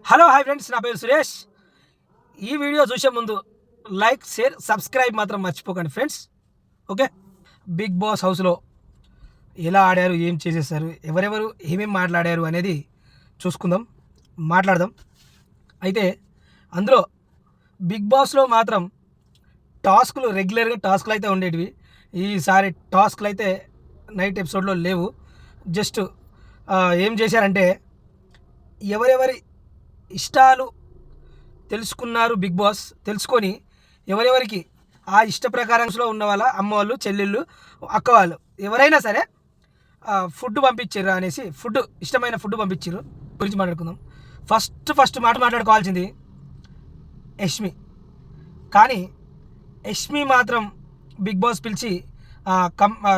Hello hi friends, నా పేరు సురేష్. ఈ వీడియో చూసే ముందు లైక్, షేర్, సబ్స్క్రైబ్ మాత్రం మర్చిపోకండి ఫ్రెండ్స్. ఓకే. బిగ్ బాస్ హౌస్లో ఎలా ఆడారు, ఏం చేసేసారు, ఎవరెవరు ఏమేమి మాట్లాడారు అనేది మాట్లాడదాం. అయితే అందులో బిగ్ బాస్లో మాత్రం రెగ్యులర్గా టాస్క్లు అయితే ఉండేటివి. ఈసారి టాస్క్లు అయితే నైట్ ఎపిసోడ్లో లేవు. జస్ట్ ఏం చేశారంటే ఎవరెవరి ఇష్టాలు తెలుసుకున్నారు బిగ్ బాస్. తెలుసుకొని ఎవరెవరికి ఆ ఇష్ట ప్రకారంలో ఉన్న వాళ్ళ అమ్మ వాళ్ళు, చెల్లెళ్ళు, అక్క వాళ్ళు ఎవరైనా సరే ఫుడ్ పంపించారు అనేసి ఇష్టమైన ఫుడ్ పంపించారు గురించి మాట్లాడుకుందాం. ఫస్ట్ మాట్లాడుకోవాల్సింది యష్మి. కానీ యష్మి మాత్రం బిగ్ బాస్ పిలిచి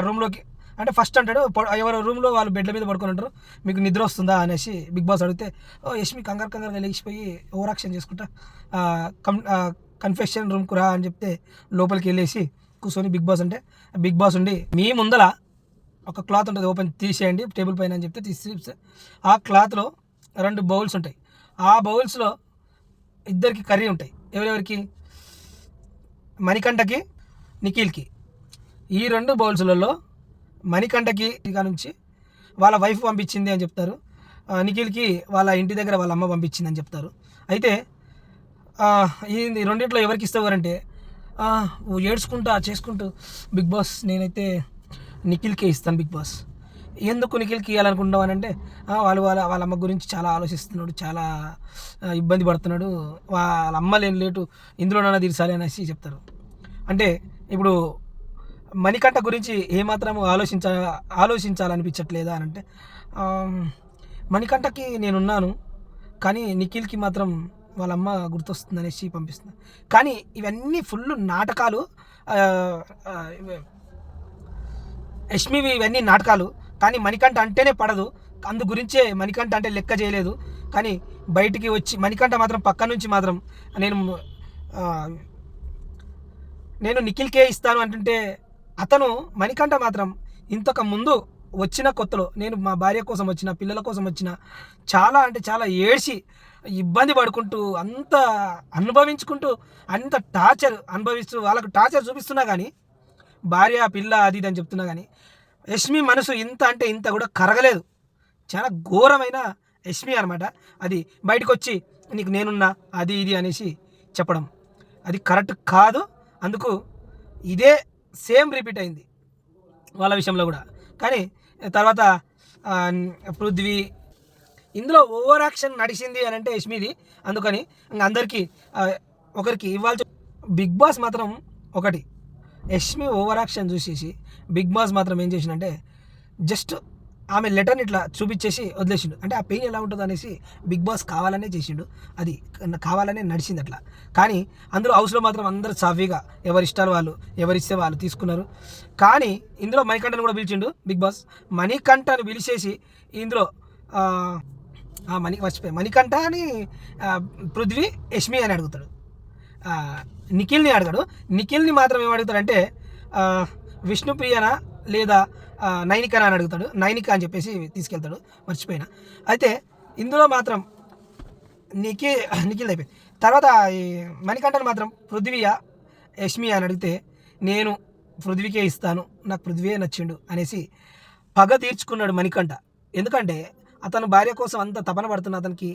రూమ్లోకి, అంటే ఫస్ట్ అంటాడు, ఎవరో రూమ్లో వాళ్ళు బెడ్ల మీద పడుకొని ఉంటారు, మీకు నిద్ర వస్తుందా అనేసి బిగ్ బాస్ అడిగితే యష్మి కంగారుగా లేచిపోయి ఓవరాక్షన్ చేసుకుంటా కన్ఫెషన్ రూమ్కు రా అని చెప్తే లోపలికి వెళ్ళేసి కూర్చొని బిగ్ బాస్ ఉండి, మీ ముందల ఒక క్లాత్ ఉంటుంది, ఓపెన్ తీసేయండి టేబుల్ పైన అని చెప్తే తీసి ఆ క్లాత్లో 2 బౌల్స్ ఉంటాయి. ఆ బౌల్స్లో ఇద్దరికి కర్రీ ఉంటాయి. ఎవరెవరికి? మణికంఠకి, నిఖిల్కి. ఈ 2 బౌల్స్లలో మణికంఠకి ఇక నుంచి వాళ్ళ వైఫ్ పంపించింది అని చెప్తారు, నిఖిల్కి వాళ్ళ ఇంటి దగ్గర వాళ్ళ అమ్మ పంపించింది అని చెప్తారు. అయితే ఈ రెండిట్లో ఎవరికి ఇస్తావారంటే ఏడ్చుకుంటా చేసుకుంటూ, బిగ్ బాస్ నేనైతే నిఖిల్కే ఇస్తాను బిగ్ బాస్. ఎందుకు నిఖిల్కి ఇవ్వాలనుకుంటున్నావు అని అంటే వాళ్ళ అమ్మ గురించి చాలా ఆలోచిస్తున్నాడు, చాలా ఇబ్బంది పడుతున్నాడు, వాళ్ళ అమ్మ లేని లేటు ఇందులోనైనా తీర్చాలి అనేసి చెప్తారు. అంటే ఇప్పుడు మణికంఠ గురించి ఏమాత్రం ఆలోచించాలనిపించట్లేదా అని అంటే, మణికంఠకి నేనున్నాను, కానీ నిఖిల్కి మాత్రం వాళ్ళమ్మ గుర్తొస్తుంది అనేసి పంపిస్తుంది. కానీ ఇవన్నీ ఫుల్ నాటకాలు. యష్మివి ఇవన్నీ నాటకాలు. కానీ మణికంఠ అంటేనే పడదు, అందు గురించే మణికంఠ అంటే లెక్క చేయలేదు. కానీ బయటికి వచ్చి మణికంఠ మాత్రం పక్క నుంచి మాత్రం నేను నిఖిల్కే ఇస్తాను అంటుంటే, అతను మణికంఠ మాత్రం ఇంతకు ముందు వచ్చిన కొత్తలో నేను మా భార్య కోసం వచ్చిన, పిల్లల కోసం వచ్చిన, చాలా అంటే చాలా ఏడ్చి ఇబ్బంది పడుకుంటూ అంత అనుభవించుకుంటూ అంత టార్చర్ అనుభవిస్తూ వాళ్ళకు టార్చర్ చూపిస్తున్నా కానీ, భార్య పిల్ల అది ఇది అని చెప్తున్నా కానీ యష్మి మనసు ఇంత అంటే ఇంత కూడా కరగలేదు. చాలా ఘోరమైన యష్మి అనమాట. అది బయటకు వచ్చి నీకు నేనున్నా అది ఇది అనేసి చెప్పడం అది కరెక్ట్ కాదు. అందుకు ఇదే సేమ్ రిపీట్ అయింది వాళ్ళ విషయంలో కూడా. కానీ తర్వాత పృథ్వీ ఇందులో ఓవర్ యాక్షన్ నడిచింది అని అంటే యష్మిది. అందుకని అందరికీ ఒకరికి ఇవ్వాల్సి. బిగ్ బాస్ మాత్రం ఒకటి, యష్మి ఓవర్ యాక్షన్ చూసేసి బిగ్ బాస్ మాత్రం ఏం చేసిండంటే జస్ట్ ఆమె లెటర్ని ఇట్లా చూపించేసి వదిలేసిండు. అంటే ఆ పెయిన్ ఎలా ఉంటుంది అనేసి బిగ్ బాస్ కావాలనే చేసిండు, అది కావాలనే నడిచింది అట్లా. కానీ అందులో హౌస్లో మాత్రం అందరూ సాఫీగా ఎవరి ఇష్టాలు వాళ్ళు, ఎవరిస్తే వాళ్ళు తీసుకున్నారు. కానీ ఇందులో మణికంఠను కూడా పిలిచిండు బిగ్ బాస్. మణికంఠను పిలిచేసి ఇందులో మణికంఠ అని పృథ్వీ యష్మి అని అడుగుతాడు, నిఖిల్ని అడగడు. నిఖిల్ని మాత్రం ఏం అడుగుతాడంటే విష్ణుప్రియనా లేదా నైనికనా అని అడుగుతాడు. నైనిక అని చెప్పేసి తీసుకెళ్తాడు, మర్చిపోయినా. అయితే ఇందులో మాత్రం నిఖిల్ అయిపోయింది. తర్వాత ఈ మణికంఠను మాత్రం పృథ్వీయా యష్మి అని అడిగితే, నేను పృథ్వీకే ఇస్తాను, నాకు పృథ్వీయే నచ్చిండు అనేసి పగ తీర్చుకున్నాడు మణికంఠ. ఎందుకంటే అతను భార్య కోసం అంత తపన పడుతున్న అతనికి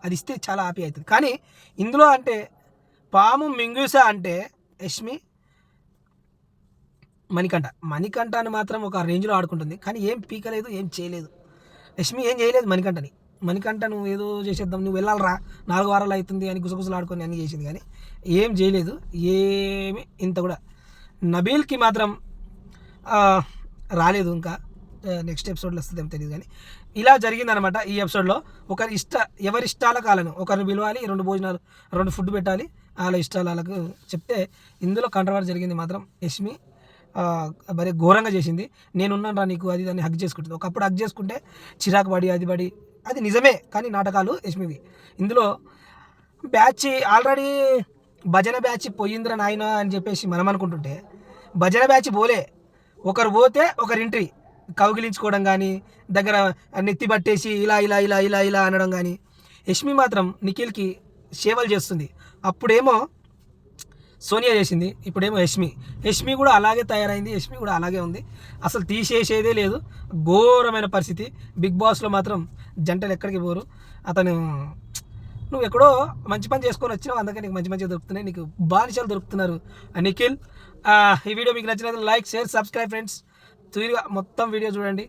అది ఇస్తే చాలా హ్యాపీ అవుతుంది. కానీ ఇందులో అంటే పాము మింగూసా అంటే యష్మి మణికంఠని మాత్రం ఒక రేంజ్లో ఆడుకుంటుంది. కానీ ఏం పీకలేదు, ఏం చేయలేదు. యష్మి ఏం చేయలేదు మణికంఠ నువ్వు ఏదో చేసేద్దాం, నువ్వు వెళ్ళాలరా 4 వారాలు అవుతుంది అని గుసగుసలు ఆడుకొని అన్నీ చేసింది. కానీ ఏం చేయలేదు, ఏమి ఇంత కూడా. నబీల్కి మాత్రం రాలేదు, ఇంకా నెక్స్ట్ ఎపిసోడ్లో వస్తుందేమో తెలియదు. కానీ ఇలా జరిగిందనమాట ఈ ఎపిసోడ్లో. ఎవరి ఇష్టాల కాలను ఒకరిని పిలవాలి, 2 భోజనాలు 2 ఫుడ్ పెట్టాలి, వాళ్ళ ఇష్టాలు వాళ్ళకు చెప్తే. ఇందులో కంట్రవర్సీ జరిగింది మాత్రం యష్మి మరి ఘోరంగా చేసింది. నేనున్నాను రా నీకు అది దాన్ని హగ్ చేసుకుంటుంది. ఒకప్పుడు హగ్ చేసుకుంటే చిరాకు పడి అది నిజమే. కానీ నాటకాలు యష్మివి. ఇందులో బ్యాచ్ ఆల్రెడీ భజన బ్యాచ్ పోయిందిరా నాయన అని చెప్పేసి మనం అనుకుంటుంటే, భజన బ్యాచ్ పోలే. ఒకరు పోతే ఒకరింటి కౌగిలించుకోవడం కానీ, దగ్గర నెత్తి పట్టేసి ఇలా ఇలా ఇలా ఇలా ఇలా అనడం కానీ, యష్మి మాత్రం నిఖిల్కి సేవలు చేస్తుంది. అప్పుడేమో సోనియా చేసింది, ఇప్పుడేమో యష్మి కూడా అలాగే తయారైంది. యష్మి కూడా అలాగే ఉంది, అసలు తీసేసేదే లేదు. ఘోరమైన పరిస్థితి. బిగ్ బాస్లో మాత్రం జంటలు ఎక్కడికి పోరు. అతను నువ్వు ఎక్కడో మంచి పని చేసుకొని వచ్చినావు, అందుకే నీకు మంచి మంచిగా దొరుకుతున్నాయి, నీకు బానిసలు దొరుకుతున్నారు నిఖిల్. ఈ వీడియో మీకు నచ్చినట్లయితే లైక్, షేర్, సబ్స్క్రైబ్ ఫ్రెండ్స్. మొత్తం వీడియో చూడండి.